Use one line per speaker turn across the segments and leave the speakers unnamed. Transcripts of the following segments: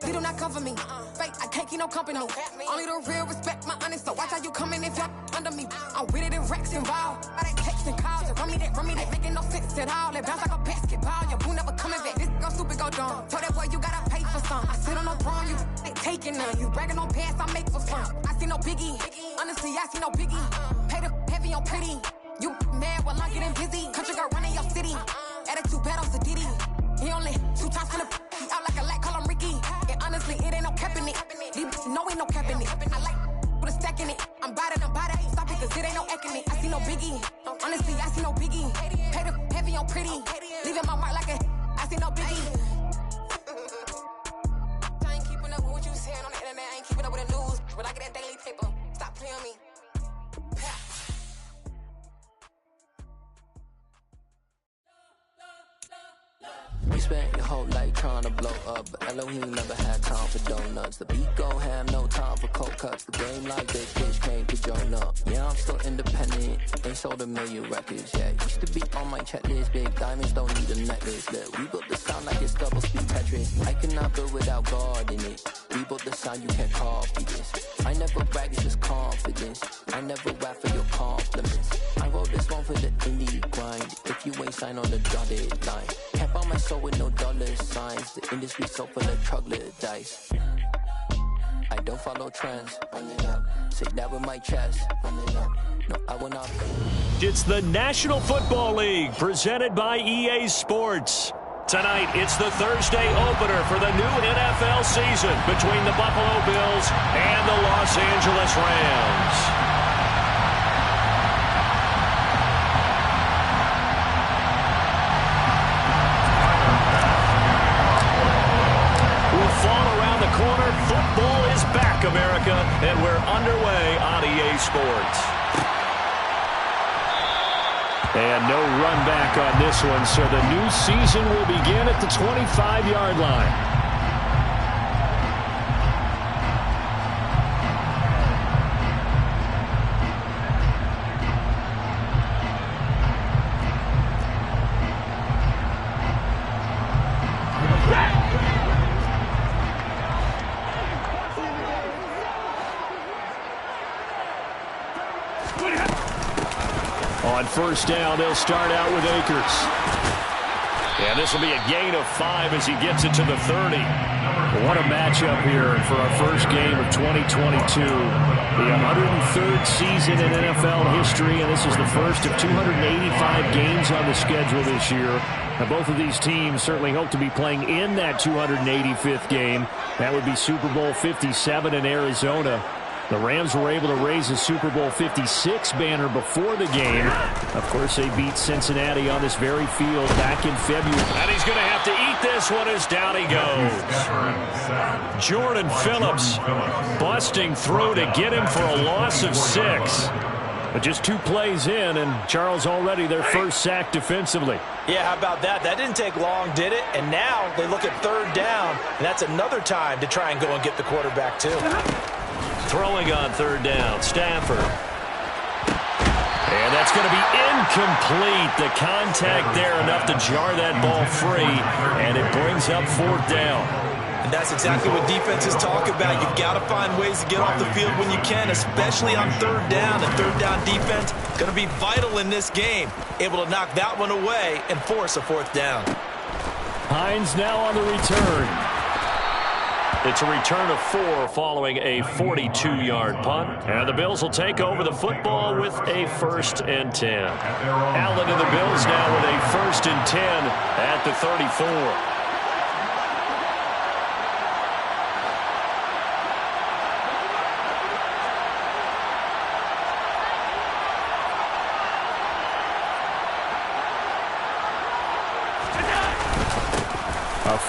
They do not cover me. Fake, I can't keep no company. Only the real respect my honest. So watch how you coming if you're under me. I'm with it in racks involved. All that text and calls. Just run me that. Making no sense at all. They bounce like a basketball. Your boo never coming back. This go stupid, go dumb. Told that boy you gotta pay for some. I sit on no throne, you ain't taking none. You bragging on pants, I make for fun. I see no biggie. Honestly, I see no biggie. Pay the heavy on pretty. You mad while I'm getting busy. Country girl running your city. Attitude bad on Sadiddy. He only 2 times from the he out like a light, call him Ricky. And honestly, it ain't no cap in it. No, ain't no cap in it. I like put a stack in it. I'm bought it. Stop it, cause it ain't no acting it. I see no biggie. Honestly, I see no biggie. Pay the heavy on pretty. Leaving my mark like a I see no biggie. I ain't keeping up with what you saying on the internet. I ain't keeping up with the news. But I get that daily paper. Stop playing me.
You spent your whole life trying to blow up, but Elohim never had time for donuts. The beat go ham, no time for cold cuts. The game like this bitch came to join up. Yeah, I'm still independent, ain't sold a million records yet. Used to be on my checklist, big diamonds don't need a necklace. Look, we built the sound like it's double speed Tetris. I cannot build without God in it. We built the sound, you can't copy this. I never brag, it's just confidence. I never rap for your compliments. I wrote this one for the indie grind. If you ain't signed on the dotted line, can't buy my soul with no dollar signs. The industry so full of troglodytes. I don't follow trends. Say that with my chest. No, I will not.
It's the National Football League presented by EA Sports. Tonight, it's the Thursday opener for the new NFL season between the Buffalo Bills and the Los Angeles Rams. Corner. Football is back, America, and we're underway on EA Sports. And no run back on this one, so the new season will begin at the 25-yard line. On first down, they'll start out with Akers. And this will be a gain of 5 as he gets it to the 30. What a matchup here for our first game of 2022. The 103rd season in NFL history, and this is the first of 285 games on the schedule this year. Now, both of these teams certainly hope to be playing in that 285th game. That would be Super Bowl 57 in Arizona. The Rams were able to raise a Super Bowl 56 banner before the game. Of course, they beat Cincinnati on this very field back in February. And he's going to have to eat this one as down he goes. Jordan Phillips busting through to get him for a loss of 6. But just 2 plays in, and Charles already their first sack defensively.
Yeah, how about that? That didn't take long, did it? And now they look at third down, and that's another time to try and go and get the quarterback too.
Throwing on third down, Stafford. And that's going to be incomplete. The contact there enough to jar that ball free, and it brings up 4th down.
And that's exactly what defenses talk about. You've got to find ways to get off the field when you can, especially on third down. And third down defense going to be vital in this game. Able to knock that one away and force a 4th down.
Hines now on the return. It's a return of 4 following a 42-yard punt. And the Bills will take over the football with a 1st and 10. Allen and the Bills now with a 1st and 10 at the 34.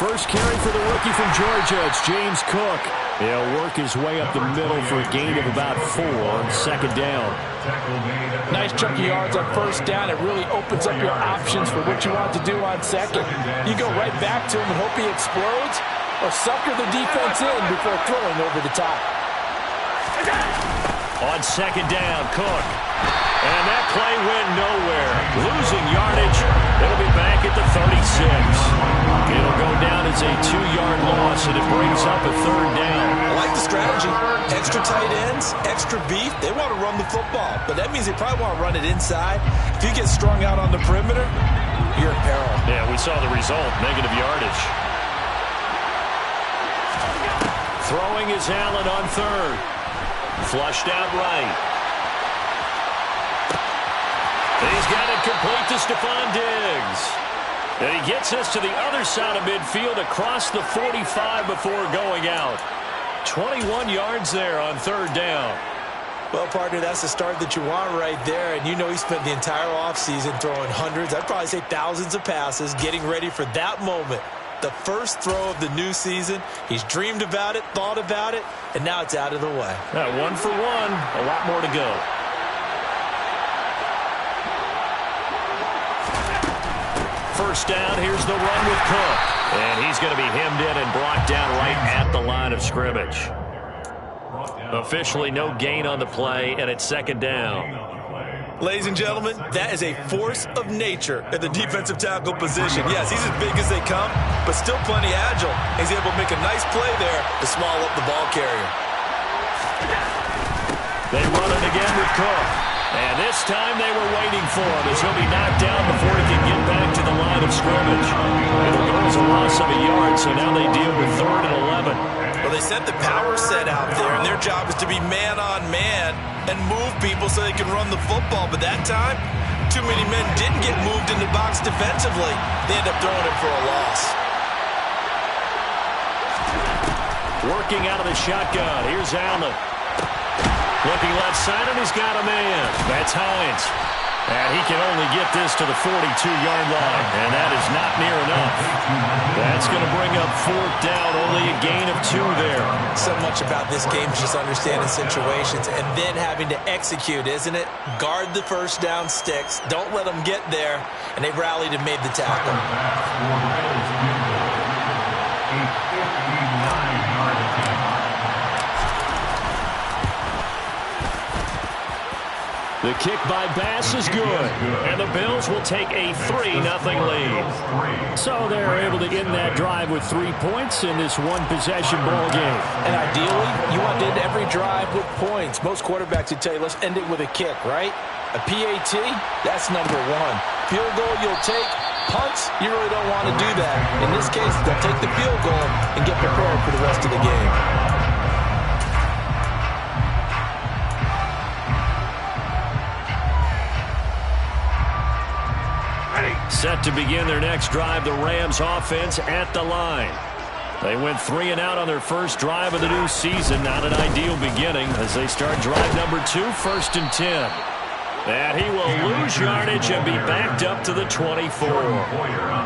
First carry for the rookie from Georgia. It's James Cook. He'll work his way up the middle for a gain of about 4 on 2nd down.
Nice chunky yards on 1st down. It really opens up your options for what you want to do on 2nd. You go right back to him and hope he explodes, or sucker the defense in before throwing over the top.
On 2nd down, Cook. And that play went nowhere. Losing yardage. It'll be back at the 36. It'll go down as a 2-yard loss, and if brings up a third down.
I like the strategy. Extra tight ends, extra beef. They want to run the football, but that means they probably want to run it inside. If you get strung out on the perimeter, you're in peril.
Yeah, we saw the result, negative yardage. Throwing is Allen on third. Flushed out right. He's got it complete to Stephon Diggs. And he gets us to the other side of midfield across the 45 before going out. 21 yards there on third down.
Well, partner, that's the start that you want right there. And you know he spent the entire offseason throwing hundreds, I'd probably say thousands of passes, getting ready for that moment. The first throw of the new season. He's dreamed about it, thought about it, and now it's out of the way.
1 for 1, a lot more to go. First down, here's the run with Cook. And he's going to be hemmed in and brought down right at the line of scrimmage. Officially no gain on the play, and it's second down.
Ladies and gentlemen, that is a force of nature at the defensive tackle position. Yes, he's as big as they come, but still plenty agile. He's able to make a nice play there to swallow up the ball carrier.
They run it again with Cook. And this time they were waiting for him as he'll be knocked down before he can get back to the line of scrimmage. It'll go as a loss of a yard, so now they deal with 3rd and 11.
Well, they sent the power set out there, and their job is to be man-on-man and move people so they can run the football. But that time, too many men didn't get moved in the box defensively. They end up throwing it for a loss.
Working out of the shotgun. Here's Allen. Looking left side, and he's got a man. That's Hines. And he can only get this to the 42-yard line, and that is not near enough. That's going to bring up 4th down, only a gain of 2 there.
So much about this game is just understanding situations and then having to execute, isn't it? Guard the first down sticks. Don't let them get there, and they rallied and made the tackle.
The kick by Bass is good, and the Bills will take a 3-0 lead. So they're able to end that drive with 3 points in this one-possession ball game.
And ideally, you want to end every drive with points. Most quarterbacks would tell you, let's end it with a kick, right? A PAT, that's number 1. Field goal you'll take. Punts, you really don't want to do that. In this case, they'll take the field goal and get prepared for the rest of the game.
Set to begin their next drive, the Rams offense at the line. They went 3 and out on their first drive of the new season. Not an ideal beginning as they start drive number 2, 1st and 10. And he will lose yardage and be backed up to the 24.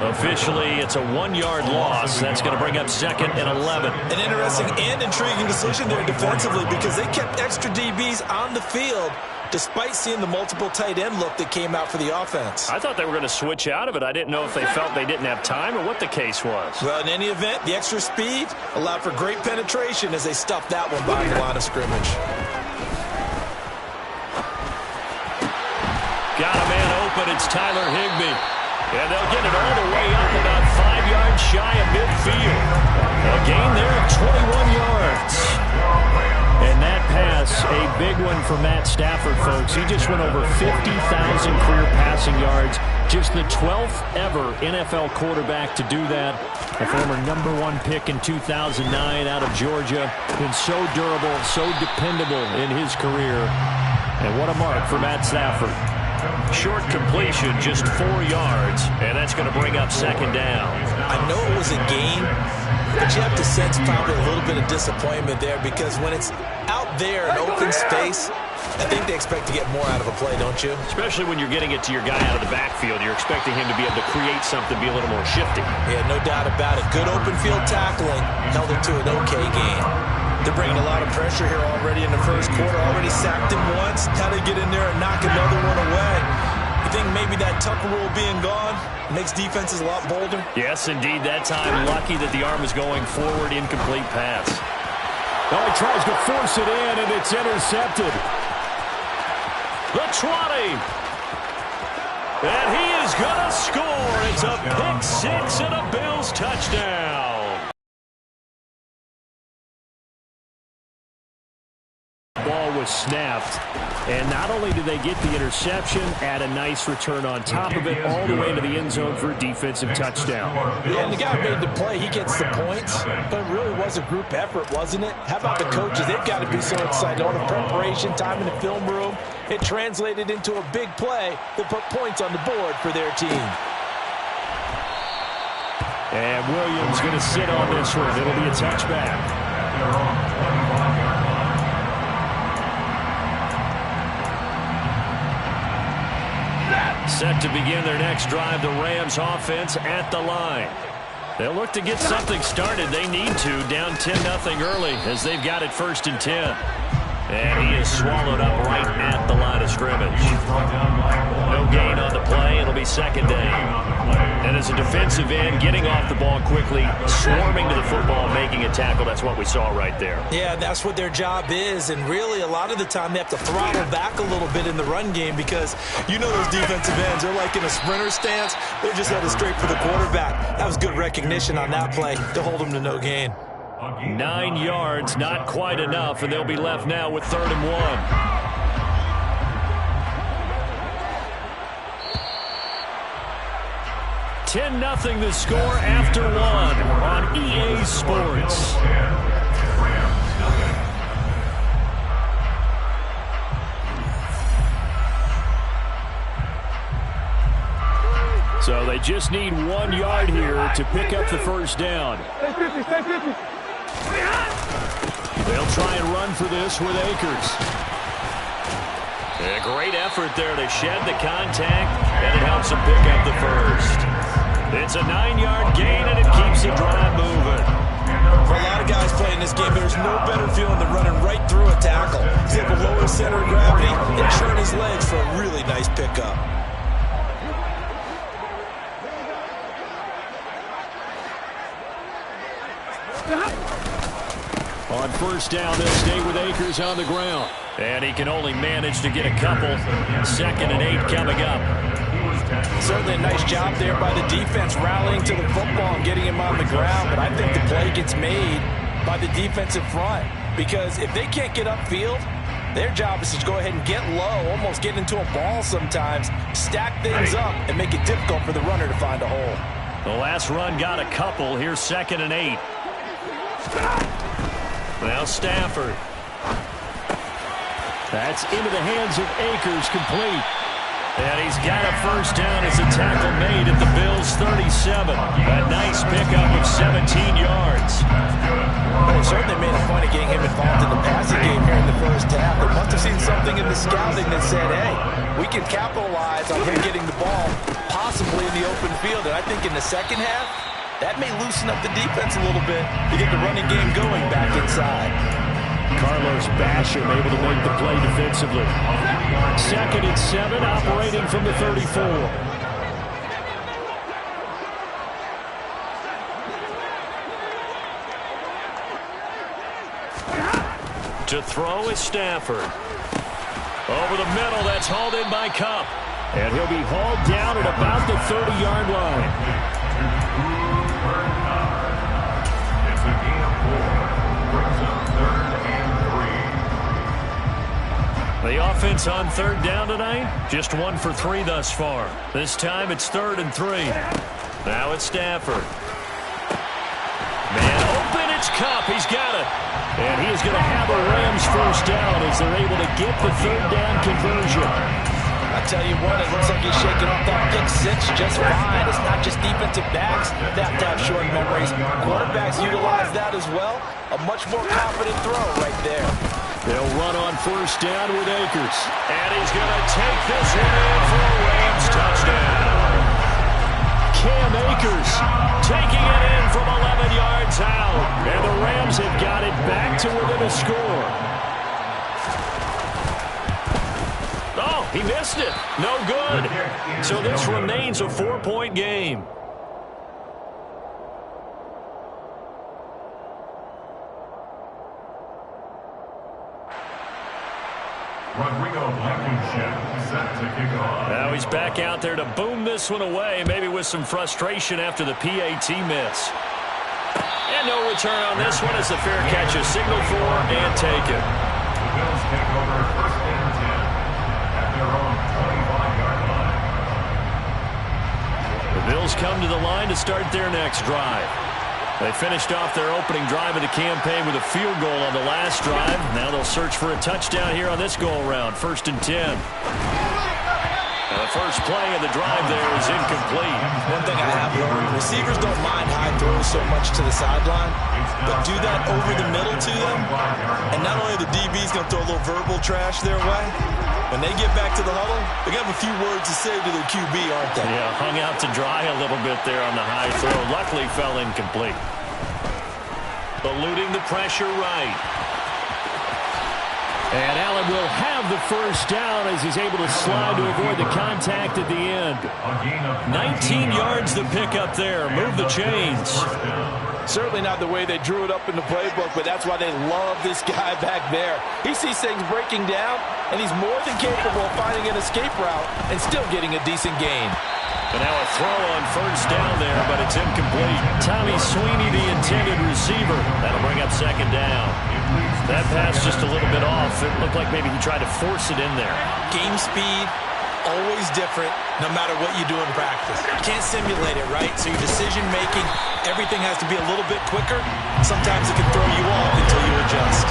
Officially, it's a 1-yard loss. That's going to bring up 2nd and 11.
An interesting and intriguing decision there defensively because they kept extra DBs on the field despite seeing the multiple tight end look that came out for the offense.
I thought they were going to switch out of it. I didn't know if they felt they didn't have time or what the case was.
Well, in any event, the extra speed allowed for great penetration as they stuffed that one behind the line of scrimmage.
Got a man open. It's Tyler Higbee. And they'll get it all the way up about 5 yards shy of midfield. A gain there of 21 yards. And that pass, a big one for Matt Stafford, folks. He just went over 50,000 career passing yards. Just the 12th ever NFL quarterback to do that. A former #1 pick in 2009 out of Georgia. Been so durable, so dependable in his career. And what a mark for Matt Stafford. Short completion, just 4 yards, and that's going to bring up 2nd down.
I know it was a gain, but you have to sense probably a little bit of disappointment there because when it's out there in open space, I think they expect to get more out of a play, don't you?
Especially when you're getting it to your guy out of the backfield. You're expecting him to be able to create something, be a little more shifty.
Yeah, no doubt about it. Good open field tackling held it to an okay gain. They're bringing a lot of pressure here already in the first quarter. Already sacked him once. How to get in there and knock another one away. You think maybe that Tucker rule being gone makes defenses a lot bolder?
Yes, indeed. That time, lucky that the arm was going forward. Incomplete pass. Oh, he tries to force it in, and it's intercepted. The 20. And he is going to score. It's a pick 6 and a Bills touchdown. was snapped. And not only did they get the interception, add a nice return on top of it, all the way to the end zone for a defensive touchdown.
Yeah, and the guy who made the play, he gets the points, but it really was a group effort, wasn't it? How about the coaches? They've got to be so excited. All the preparation, time in the film room, it translated into a big play that put points on the board for their team.
And Williams going to sit on this one. It'll be a touchback. Set to begin their next drive, the Rams offense at the line. They'll look to get something started. They need to, down 10-0 early as they've got it 1st and 10. And he is swallowed up right at the line of scrimmage. No gain on the play. It'll be 2nd down. And as a defensive end, getting off the ball quickly, swarming to the football, making a tackle, that's what we saw right there.
Yeah, that's what their job is. And really, a lot of the time, they have to throttle back a little bit in the run game because you know those defensive ends, they're like in a sprinter stance. They're just headed straight for the quarterback. That was good recognition on that play to hold them to no gain.
9 yards, not quite enough, and they'll be left now with 3rd and 1. 10-0 the score after 1 on EA Sports. So they just need 1 yard here to pick up the 1st down. They'll try and run for this with Akers. A great effort there to shed the contact, and it helps them pick up the 1st. It's a 9-yard gain, and it keeps the drive moving.
For a lot of guys playing this game, there's no better feeling than running right through a tackle. He's able to lower his center of gravity and turn his legs for a really nice pickup.
On 1st down, they'll stay with Akers on the ground. And he can only manage to get a couple. 2nd and 8 coming up.
Certainly a nice job there by the defense rallying to the football and getting him on the ground. But I think the play gets made by the defensive front. Because if they can't get upfield, their job is to go ahead and get low, almost get into a ball sometimes, stack things up, and make it difficult for the runner to find a hole.
The last run got a couple. Here's 2nd and 8. Now Stafford. That's into the hands of Akers, complete. And he's got a 1st down as a tackle made at the Bills' 37. A nice pickup of 17 yards.
Well, they certainly made a point of getting him involved in the passing game here in the 1st half. They must have seen something in the scouting that said, hey, we can capitalize on him getting the ball possibly in the open field. And I think in the 2nd half, that may loosen up the defense a little bit to get the running game going back inside.
Carlos Basham able to make the play defensively. 2nd and 7, operating from the 34. To throw is Stafford. Over the middle, that's hauled in by Kupp. And he'll be hauled down at about the 30-yard line. The offense on 3rd down tonight, just 1 for 3 thus far. This time it's 3rd and 3. Now it's Stafford. Man open, it's Kupp. He's got it. And he is going to have a Rams 1st down as they're able to get the 3rd down conversion.
I tell you what, it looks like he's shaking off that pick 6 just fine. It's not just defensive backs that have short memories. Quarterbacks utilize that as well. A much more confident throw right there.
They'll run on 1st down with Akers. And he's going to take this one in for a Rams touchdown. Cam Akers taking it in from 11 yards out. And the Rams have got it back to within a score. Oh, he missed it. No good. So this remains a 4-point game. Now he's back out there to boom this one away, maybe with some frustration after the PAT miss. And no return on this one as the fair catch is signaled for and taken.
Bills take over 1st and 10 at their own 25-yard line.
The Bills come to the line to start their next drive. They finished off their opening drive of the campaign with a field goal on the last drive. Now they'll search for a touchdown here on this go-around. 1st and 10. And the first play of the drive there is incomplete.
One thing I have learned, receivers don't mind high throws so much to the sideline, but do that over the middle to them, and not only the DB's going to throw a little verbal trash their way, when they get back to the huddle, they're going to have a few words to say to their QB, aren't they?
Yeah, hung out to dry a little bit there on the high throw. Luckily fell incomplete. Eluding the pressure right. And Allen will have the first down as he's able to slide to avoid the contact at the end. 19 yards to pick up there. Move the chains.
Certainly not the way they drew it up in the playbook, but that's why they love this guy back there. He sees things breaking down, and he's more than capable of finding an escape route and still getting a decent gain.
And now a throw on first down there, but it's incomplete. Tommy Sweeney, the intended receiver. That'll bring up 2nd down. That pass just a little bit off. It looked like maybe he tried to force it in there.
Game speed, always different, no matter what you do in practice. You can't simulate it, right? So your decision-making, everything has to be a little bit quicker. Sometimes it can throw you off until you adjust.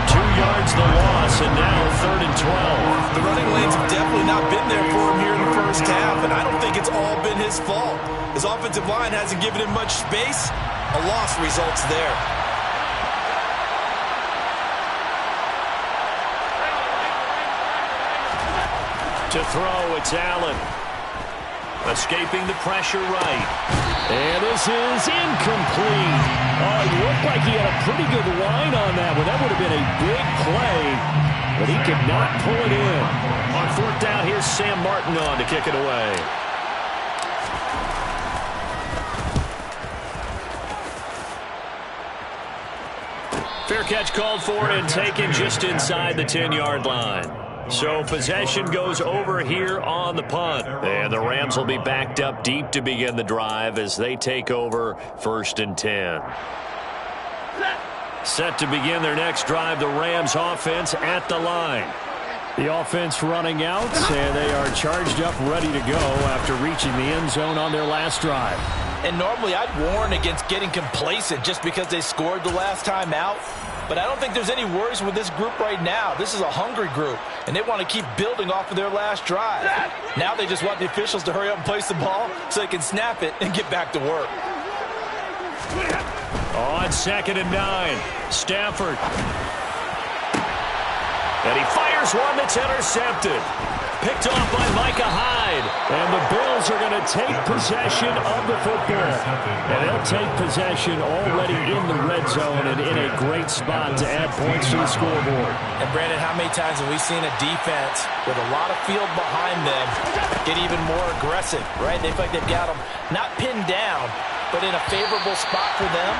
2 yards the loss, and now 3rd and 12.
The running lanes have definitely not been there for him here in the first half, and I don't think it's all been his fault. His offensive line hasn't given him much space. A loss results there.
To throw, it's Allen. Escaping the pressure right. And this is incomplete. Oh, it looked like he had a pretty good line on that one. That would have been a big play, but he could not pull it in. On 4th down, here's Sam Martin on to kick it away. Fair catch called for and taken just inside the 10-yard line. So possession goes over here on the punt. And the Rams will be backed up deep to begin the drive as they take over 1st and 10. Set to begin their next drive, the Rams offense at the line. The offense running out, and they are charged up, ready to go after reaching the end zone on their last drive.
And normally I'd warn against getting complacent just because they scored the last time out. But I don't think there's any worries with this group right now. This is a hungry group, and they want to keep building off of their last drive. Now they just want the officials to hurry up and place the ball so they can snap it and get back to work.
On 2nd and 9, Stafford. And he fires one that's intercepted. Picked off by Micah Hyde. And the Bills are going to take possession of the football. And they'll take possession already in the red zone and in a great spot to add points to the scoreboard.
And Brandon, how many times have we seen a defense with a lot of field behind them get even more aggressive, right? They feel like they've got them not pinned down, but in a favorable spot for them,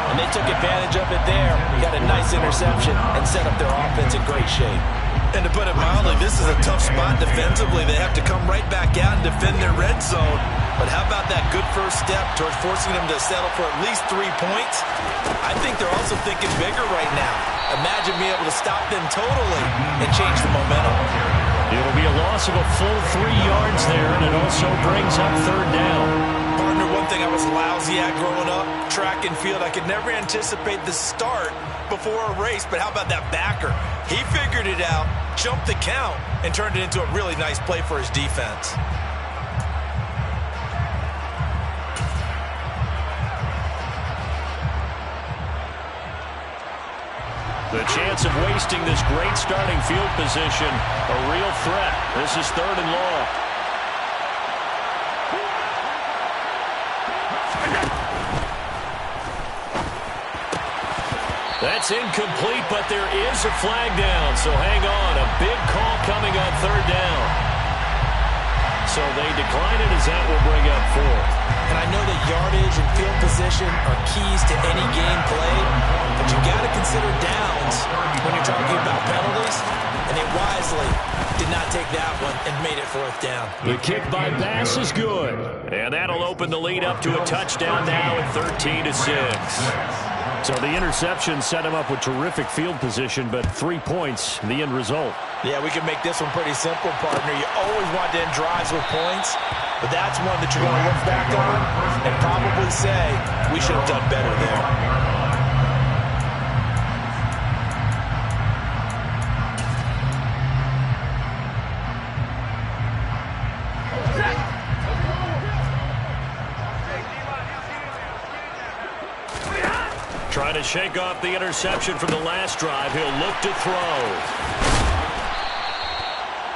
and they took advantage of it there. Got a nice interception and set up their offense in great shape.
And to put it mildly, this is a tough spot defensively. They have to come right back out and defend their red zone. But how about that good first step towards forcing them to settle for at least 3 points? I think they're also thinking bigger right now. Imagine being able to stop them totally and change the momentum.
It'll be a loss of a full 3 yards there, and it also brings up 3rd down.
Partner, one thing I was lousy at growing up, track and field, I could never anticipate the start before a race, but how about that backer? He figured it out, jumped the count, and turned it into a really nice play for his defense.
The chance of wasting this great starting field position, a real threat. This is 3rd and long. That's incomplete, but there is a flag down, so hang on. A big call coming on 3rd down. So they decline it as that will bring up 4th.
And I know that yardage and field position are keys to any game played, but you got to consider downs when you're talking about penalties, and they wisely did not take that one and made it 4th down.
The kick by Bass is good, and that'll open the lead up to a touchdown now at 13-6. So the interception set him up with terrific field position, but 3 points, the end result.
Yeah, we can make this one pretty simple, partner. You always want to end drives with points, but that's one that you're going to look back on and probably say, we should have done better there.
Trying to shake off the interception from the last drive. He'll look to throw.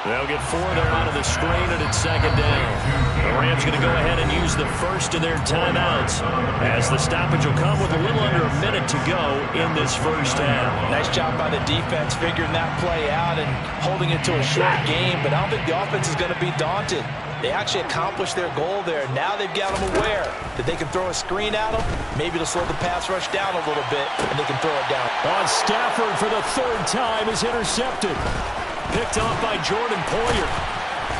They'll get 4 there out of the screen, and it's second down. The Rams going to go ahead and use the first of their timeouts, as the stoppage will come with a little under a minute to go in this first half.
Nice job by the defense figuring that play out and holding it to a short game, but I don't think the offense is going to be daunted. They actually accomplished their goal there. Now they've got them aware that they can throw a screen at them. Maybe to slow the pass rush down a little bit, and they can throw it down.
On Stafford for the 3rd time is intercepted. Picked off by Jordan Poyer.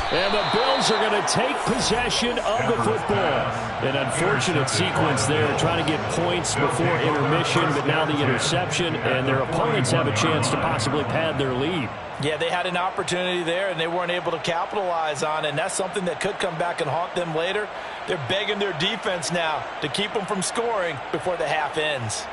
And the Bills are going to take possession of the football. An unfortunate sequence there, trying to get points before intermission, but now the interception, and their opponents have a chance to possibly pad their lead.
Yeah, they had an opportunity there, and they weren't able to capitalize on it, and that's something that could come back and haunt them later. They're begging their defense now to keep them from scoring before the half ends.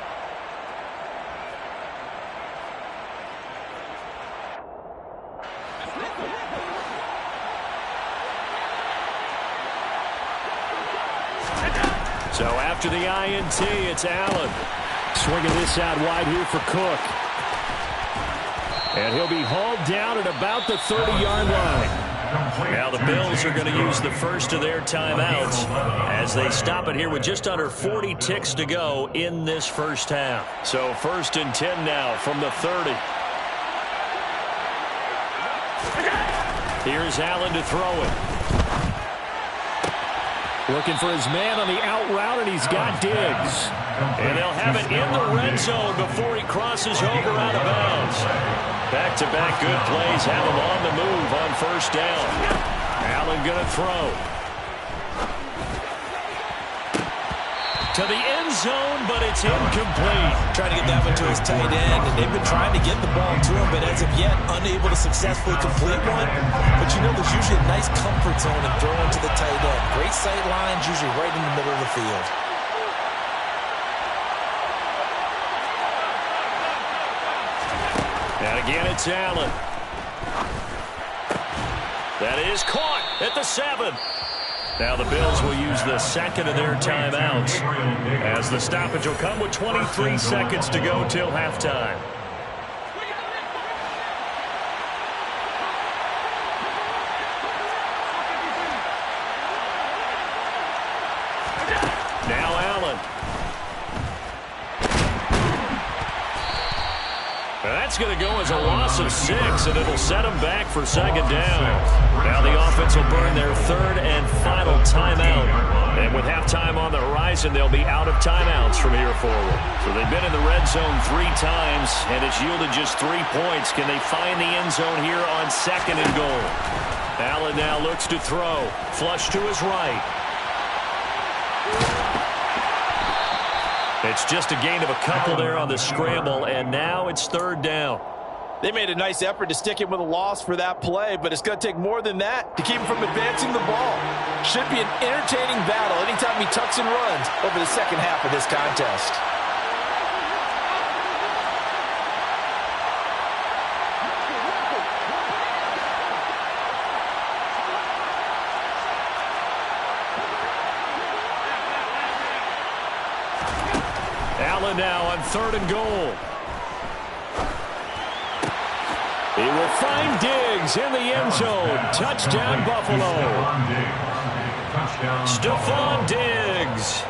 So after the INT, it's Allen. Swinging this out wide here for Cook. And he'll be hauled down at about the 30-yard line. Now the Bills are going to use the first of their timeouts as they stop it here with just under 40 ticks to go in this first half. So 1st and 10 now from the 30. Here's Allen to throw it. Looking for his man on the out route, and he's got Diggs. And they'll have it in the red zone before he crosses over out of bounds. Back-to-back good plays have him on the move on 1st down. Allen going to throw. To the end zone, but it's incomplete.
Trying to get that one to his tight end, and they've been trying to get the ball to him, but as of yet, unable to successfully complete one. But you know, there's usually a nice comfort zone in throwing to the tight end. Great sight lines, usually right in the middle of the field.
And again, it's Allen. That is caught at the 7. Now the Bills will use the second of their timeouts as the stoppage will come with 23 seconds to go till halftime. Now Allen. That's going to go as a loss of 6, and it'll set them back for second down. Now the offense will burn their 3rd and final timeout. And with halftime on the horizon, they'll be out of timeouts from here forward. So they've been in the red zone 3 times, and it's yielded just 3 points. Can they find the end zone here on 2nd and goal? Allen now looks to throw. Flush to his right. It's just a gain of a couple there on the scramble, and now it's 3rd down.
They made a nice effort to stick it with a loss for that play, but it's going to take more than that to keep him from advancing the ball. Should be an entertaining battle anytime he tucks and runs over the second half of this contest.
Allen now on 3rd and goal. He will find Diggs in the end zone. Touchdown, Buffalo. Stephon Diggs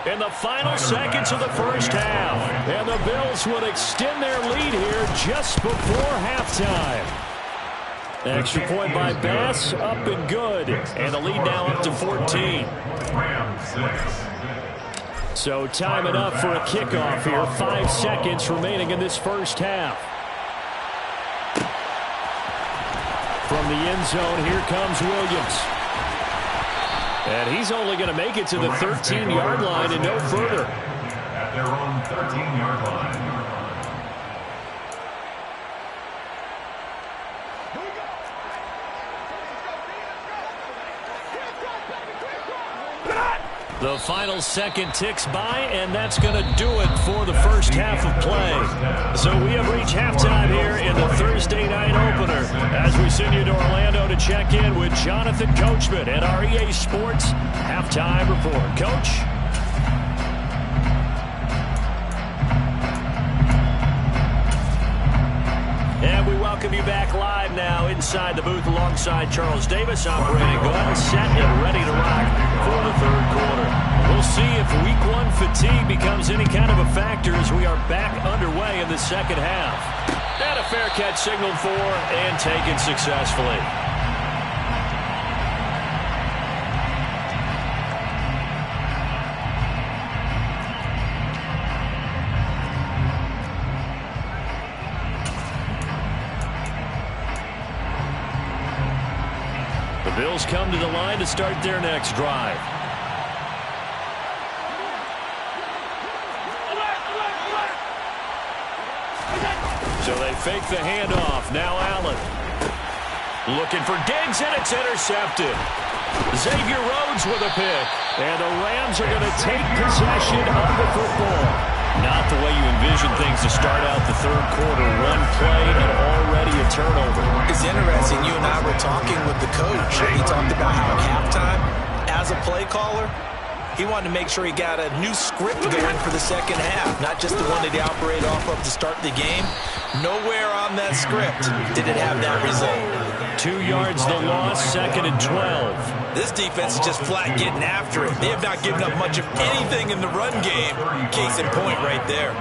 in the final seconds of the first half. And the Bills would extend their lead here just before halftime. Extra point by Bass, up and good. And the lead now up to 14. So time it up for a kickoff here. 5 seconds remaining in this first half. From the end zone, here comes Williams. And he's only going to make it to the 13-yard line and no further.
their own 13-yard line.
The final second ticks by, and that's going to do it for the first half of play. So we have reached halftime here in the Thursday night opener as we send you to Orlando to check in with Jonathan Coachman at our EA Sports Halftime Report. Coach? And we welcome you back live now inside the booth alongside Charles Davis, operating gun, set and ready to rock for the third quarter. We'll see if week one fatigue becomes any kind of a factor as we are back underway in the second half. And a fair catch signaled for and taken successfully. The Bills come to the line to start their next drive. So they fake the handoff. Now Allen. Looking for Diggs, and it's intercepted. Xavier Rhodes with a pick. And the Rams are going to take possession of the football. Not the way you envision things to start out the third quarter. One play and already a turnover.
It's interesting. You and I were talking with the coach. He talked about how at halftime, as a play caller, he wanted to make sure he got a new script going for the second half, not just the one that he operated off of to start the game. Nowhere on that script did it have that result.
2 yards the loss, 2nd and 12.
This defense is just flat getting after it. They have not given up much of anything in the run game. Case in point right there.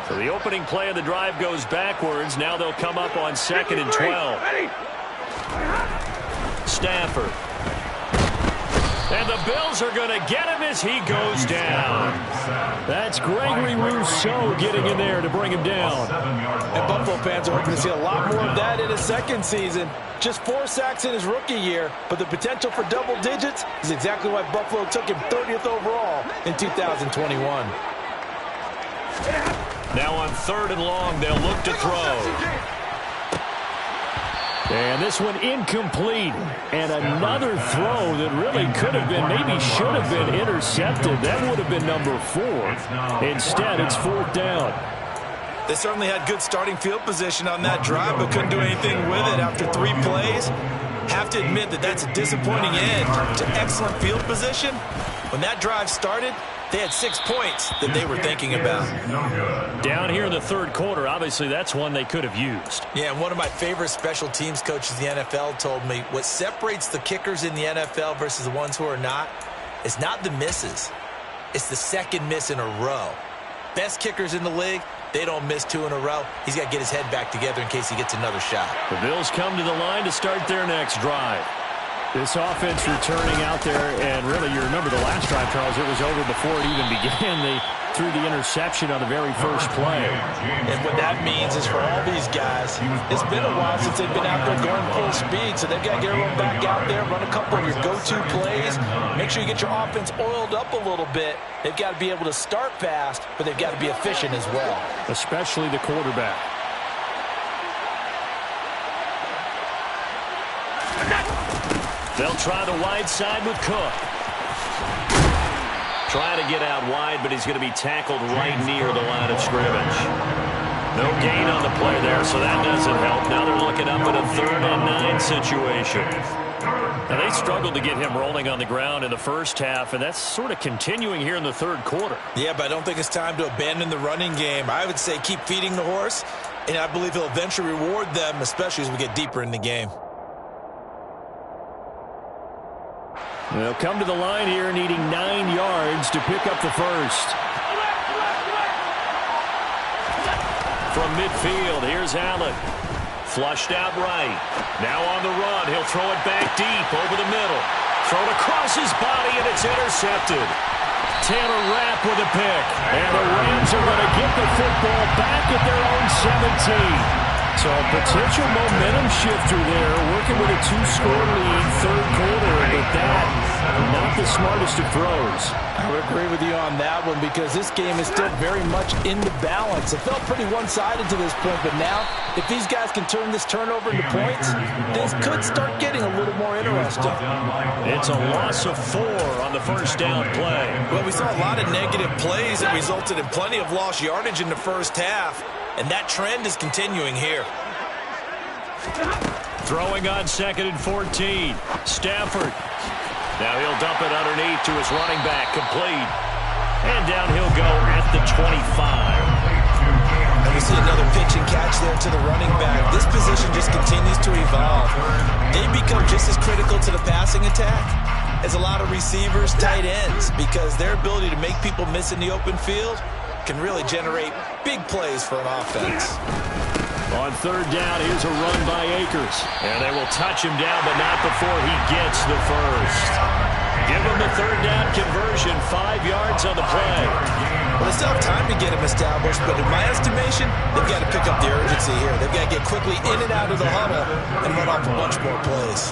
So the opening play of the drive goes backwards. Now they'll come up on 2nd and 12. Stafford. And the Bills are going to get him as he goes down. That's Gregory Rousseau getting in there to bring him down.
And Buffalo fans are hoping to see a lot more of that in his second season. Just 4 sacks in his rookie year, but the potential for double digits is exactly why Buffalo took him 30th overall in 2021.
Now on 3rd and long, they'll look to throw. And this one incomplete. And another throw that really could have been, maybe should have been intercepted. That would have been number 4. Instead, it's 4th down.
They certainly had good starting field position on that drive, but couldn't do anything with it after 3 plays. Have to admit that that's a disappointing end to excellent field position. When that drive started, they had 6 points that they were thinking about.
Down here in the third quarter, obviously that's one they could have used.
Yeah, and one of my favorite special teams coaches in the NFL told me what separates the kickers in the NFL versus the ones who are not is not the misses. It's the second miss in a row. Best kickers in the league, they don't miss 2 in a row. He's got to get his head back together in case he gets another shot.
The Bills come to the line to start their next drive. This offense returning out there, and really, you remember the last drive, Charles, it was over before it even began. They threw the interception on the very first play.
And what that means is for all these guys, it's been a while since they've been out there going full speed, so they've got to get everyone back out there, run a couple of your go-to plays, make sure you get your offense oiled up a little bit. They've got to be able to start fast, but they've got to be efficient as well.
Especially the quarterback. They'll try the wide side with Cook. Trying to get out wide, but he's going to be tackled right near the line of scrimmage. No gain on the play there, so that doesn't help. Now they're looking up at a 3rd and 9 situation. Now they struggled to get him rolling on the ground in the first half, and that's sort of continuing here in the third quarter.
Yeah, but I don't think it's time to abandon the running game. I would say keep feeding the horse, and I believe he'll eventually reward them, especially as we get deeper in the game.
They'll come to the line here needing 9 yards to pick up the first. From midfield, here's Allen. Flushed out right. Now on the run, he'll throw it back deep over the middle. Thrown across his body, and it's intercepted. Taylor Rapp with a pick. And the Rams are going to get the football back at their own 17. So a potential momentum shifter there, working with a 2-score lead, third quarter, but that, not the smartest of throws.
I would agree with you on that one because this game is still very much in the balance. It felt pretty one-sided to this point, but now if these guys can turn this turnover into points, things could start getting a little more interesting.
It's a loss of 4 on the first down play.
Well, we saw a lot of negative plays that resulted in plenty of lost yardage in the first half, and that trend is continuing here.
Throwing on 2nd and 14. Stafford. Now he'll dump it underneath to his running back, complete. And down he'll go at the 25.
And we see another pitch and catch there to the running back. This position just continues to evolve. They become just as critical to the passing attack as a lot of receivers, tight ends, because their ability to make people miss in the open field can really generate big plays for an offense.
On 3rd down, here's a run by Akers. And they will touch him down, but not before he gets the first. Give him the 3rd down conversion, 5 yards on the play.
Well, they still have time to get him established, but in my estimation, they've got to pick up the urgency here. They've got to get quickly in and out of the huddle and run off a bunch more plays.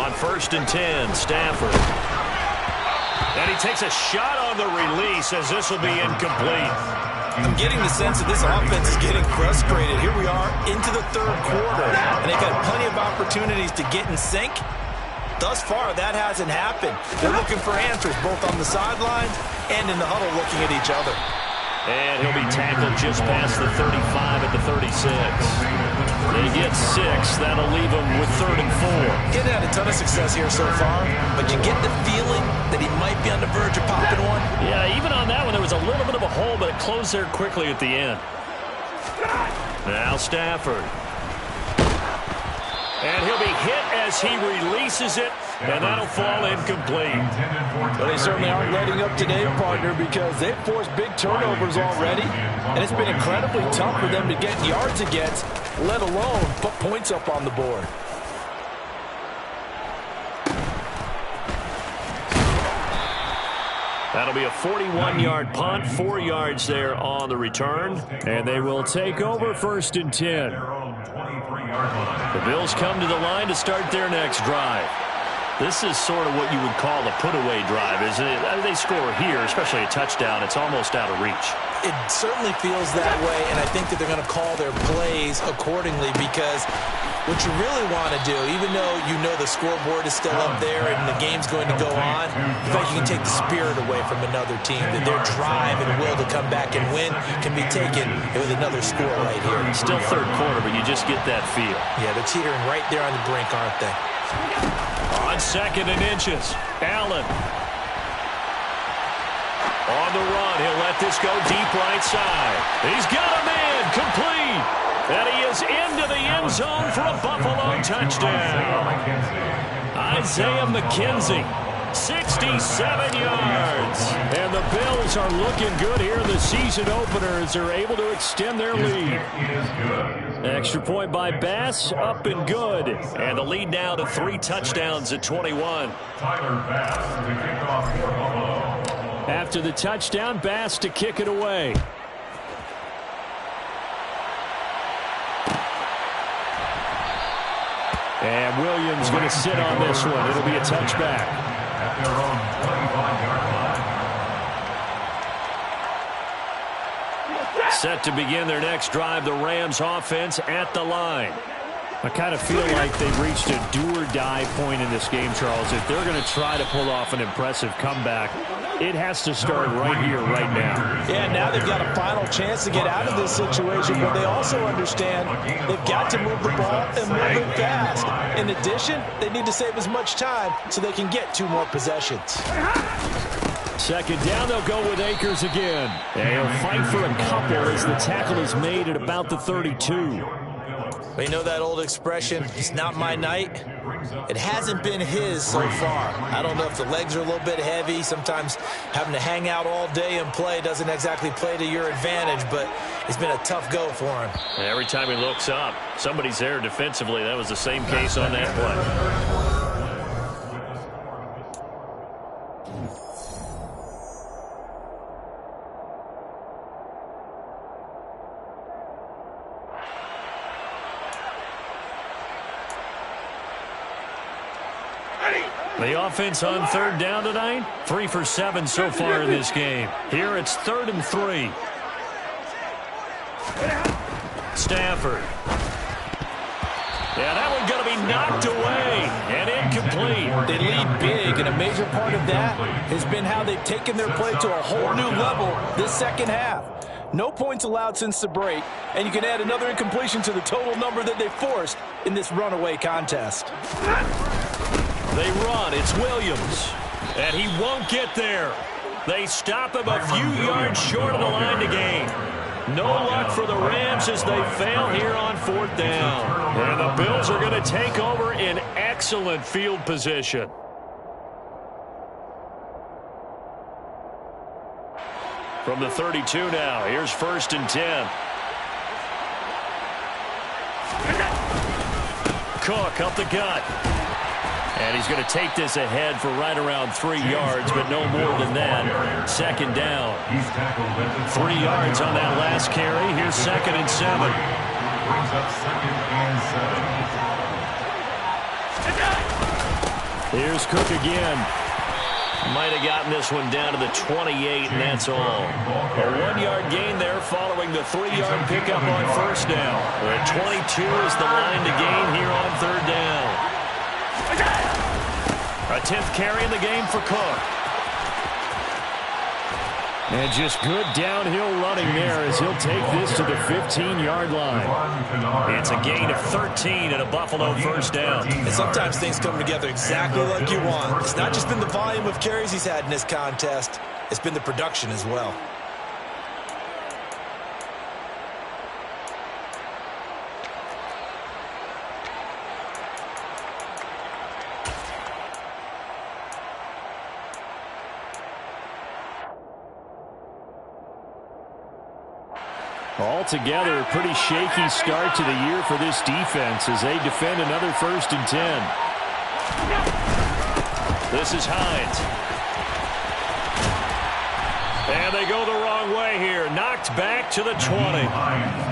On 1st and 10, Stafford. And he takes a shot on the release as this will be incomplete.
I'm getting the sense that this offense is getting frustrated. Here we are into the 3rd quarter, and they've had plenty of opportunities to get in sync. Thus far, that hasn't happened. They're looking for answers both on the sideline and in the huddle looking at each other.
And he'll be tackled just past the 35 at the 36. They get 6. That'll leave him with 3rd and 4.
He hasn't had a ton of success here so far, but you get the feeling that he might be on the verge of popping one.
Yeah, even on that one, there was a little bit of a hole, but it closed there quickly at the end. Now Stafford. And he'll be hit as he releases it, and that'll fall incomplete.
Well, they certainly aren't letting up today, partner, because they've forced big turnovers already, and it's been incredibly tough for them to get yards against, let alone put points up on the board.
That'll be a 41-yard punt, 4 yards there on the return, and they will take over 1st and 10. The Bills come to the line to start their next drive. This is sort of what you would call a put-away drive, isn't it? They score here, especially a touchdown. It's almost out of reach.
It certainly feels that way, and I think that they're going to call their plays accordingly because what you really want to do, even though you know the scoreboard is still up there and the game's going to go on, in fact, you can take the spirit away from another team, that their drive and will to come back and win can be taken with another score right here.
It's still 3rd quarter, but you just get that feel.
Yeah, they're teetering right there on the brink, aren't they?
On 2nd and inches, Allen. On the run, he'll let this go deep right side. He's got a man, complete. And he is into the end zone for a Buffalo touchdown. Isaiah McKenzie, 67 yards. And the Bills are looking good here in the season opener as they're able to extend their lead. Extra point by Bass, up and good. And the lead now to 3 touchdowns at 21. After the touchdown, Bass to kick it away. And Williams going to sit on this one. It'll be a touchback.
At their own 25-yard line.
Set to begin their next drive, the Rams offense at the line. I kind of feel like they've reached a do-or-die point in this game, Charles. If they're going to try to pull off an impressive comeback, it has to start right here, right now.
Yeah, now they've got a final chance to get out of this situation, but they also understand they've got to move the ball and move it fast. In addition, they need to save as much time so they can get 2 more possessions.
2nd down, they'll go with Akers again. And he'll fight for a couple as the tackle is made at about the 32.
Well, you know that old expression, it's not my night? It hasn't been his so far. I don't know if the legs are a little bit heavy. Sometimes having to hang out all day and play doesn't exactly play to your advantage, but it's been a tough go for him.
Every time he looks up, somebody's there defensively. That was the same case on that play. The offense on third down tonight, 3 for 7 so far in this game. Here it's 3rd and 3. Stafford. Yeah, that one's going to be knocked away and incomplete.
They lead big, and a major part of that has been how they've taken their play to a whole new level this second half. No points allowed since the break, and you can add another incompletion to the total number that they forced in this runaway contest.
They run. It's Williams. And he won't get there. They stop him a few yards short of the line to gain. No luck for the Rams as they fail here on 4th down. And the Bills are going to take over in excellent field position. From the 32 now, here's 1st and 10. Cook up the gut. And he's going to take this ahead for right around 3 yards, but no more than that. 2nd down. 3 yards on that last carry. Here's 2nd and 7.
Brings up 2nd and 7.
Here's Cook again. Might have gotten this one down to the 28, and that's all. A 1-yard gain there following the 3-yard pickup on 1st down. The 22 is the line to gain here on 3rd down. A 10th carry in the game for Cook. And just good downhill running there as he'll take this to the 15-yard line. It's a gain of 13 and a Buffalo 1st down.
And sometimes things come together exactly like you want. It's not just been the volume of carries he's had in this contest. It's been the production as well.
Altogether, a pretty shaky start to the year for this defense as they defend another 1st and 10. This is Hines. And they go the wrong way here. Knocked back to the 20.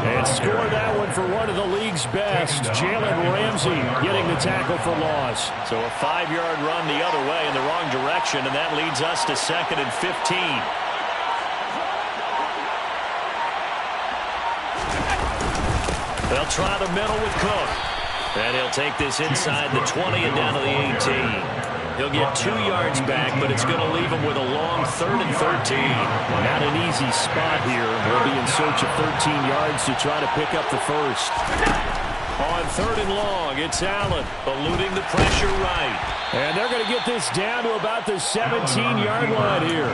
And scored that one for one of the league's best. Jalen Ramsey getting the tackle for loss. So a 5-yard run the other way in the wrong direction, and that leads us to 2nd and 15. They'll try the middle with Cook. And he'll take this inside the 20 and down to the 18. He'll get 2 yards back, but it's going to leave him with a long 3rd and 13. Not an easy spot here. They'll be in search of 13 yards to try to pick up the 1st. On 3rd and long, it's Allen eluding the pressure right. And they're going to get this down to about the 17-yard line here.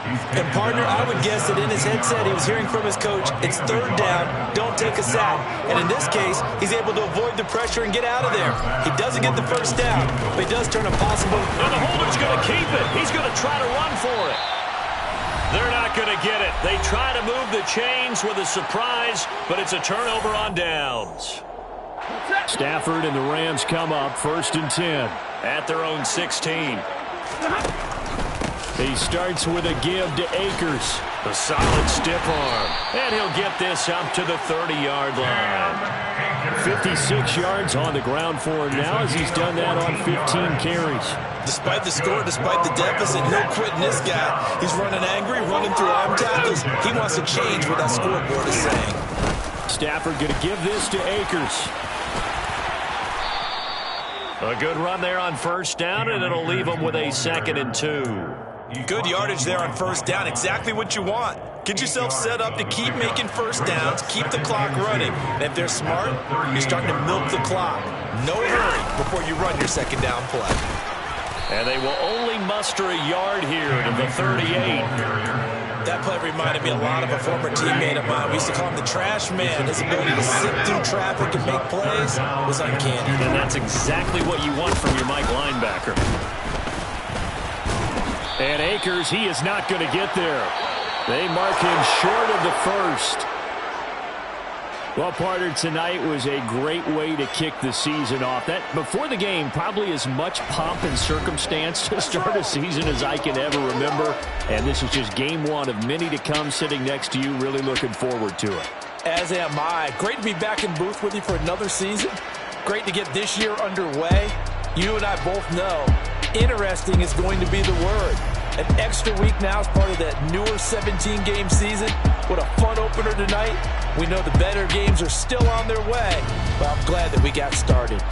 And, partner, I would guess that in his headset he was hearing from his coach, it's 3rd down, don't take a sack. And in this case, he's able to avoid the pressure and get out of there. He doesn't get the 1st down, but he does turn a possible.
And the holder's going to keep it. He's going to try to run for it. They're not going to get it. They try to move the chains with a surprise, but it's a turnover on downs. Stafford and the Rams come up 1st and 10 at their own 16. He starts with a give to Akers. A solid stiff arm. And he'll get this up to the 30-yard line. 56 yards on the ground for him now as he's done that on 15 carries.
Despite the score, despite the deficit, no quitting this guy. He's running angry, running through arm tackles. He wants to change what that scoreboard is saying.
Stafford going to give this to Akers. A good run there on 1st down, and it'll leave him with a 2nd and 2.
Good yardage there on 1st down. Exactly what you want. Get yourself set up to keep making 1st downs, keep the clock running. And if they're smart, you're starting to milk the clock. No hurry before you run your 2nd down play.
And they will only muster a yard here to the 38.
That play reminded me a lot of a former teammate of mine. We used to call him the trash man. His ability to sit through traffic and make plays was uncanny.
And that's exactly what you want from your Mike linebacker. And Akers, he is not going to get there. They mark him short of the 1st. Well, partner, tonight was a great way to kick the season off. That, before the game, probably as much pomp and circumstance to start a season as I can ever remember. And this is just game 1 of many to come sitting next to you. Really looking forward to it.
As am I. Great to be back in booth with you for another season. Great to get this year underway. You and I both know Interesting is going to be the word. An extra week now as part of that newer 17-game season. What a fun opener tonight. We know the better games are still on their way, but I'm glad that we got started.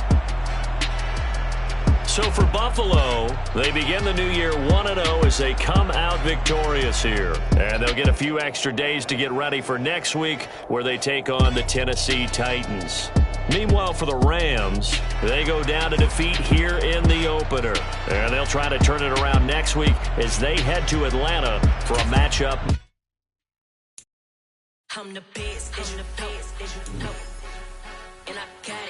So for Buffalo, they begin the new year 1-0 as they come out victorious here. And they'll get a few extra days to get ready for next week where they take on the Tennessee Titans. Meanwhile, for the Rams, they go down to defeat here in the opener. And they'll try to turn it around next week as they head to Atlanta for a matchup.
I'm the best, and I got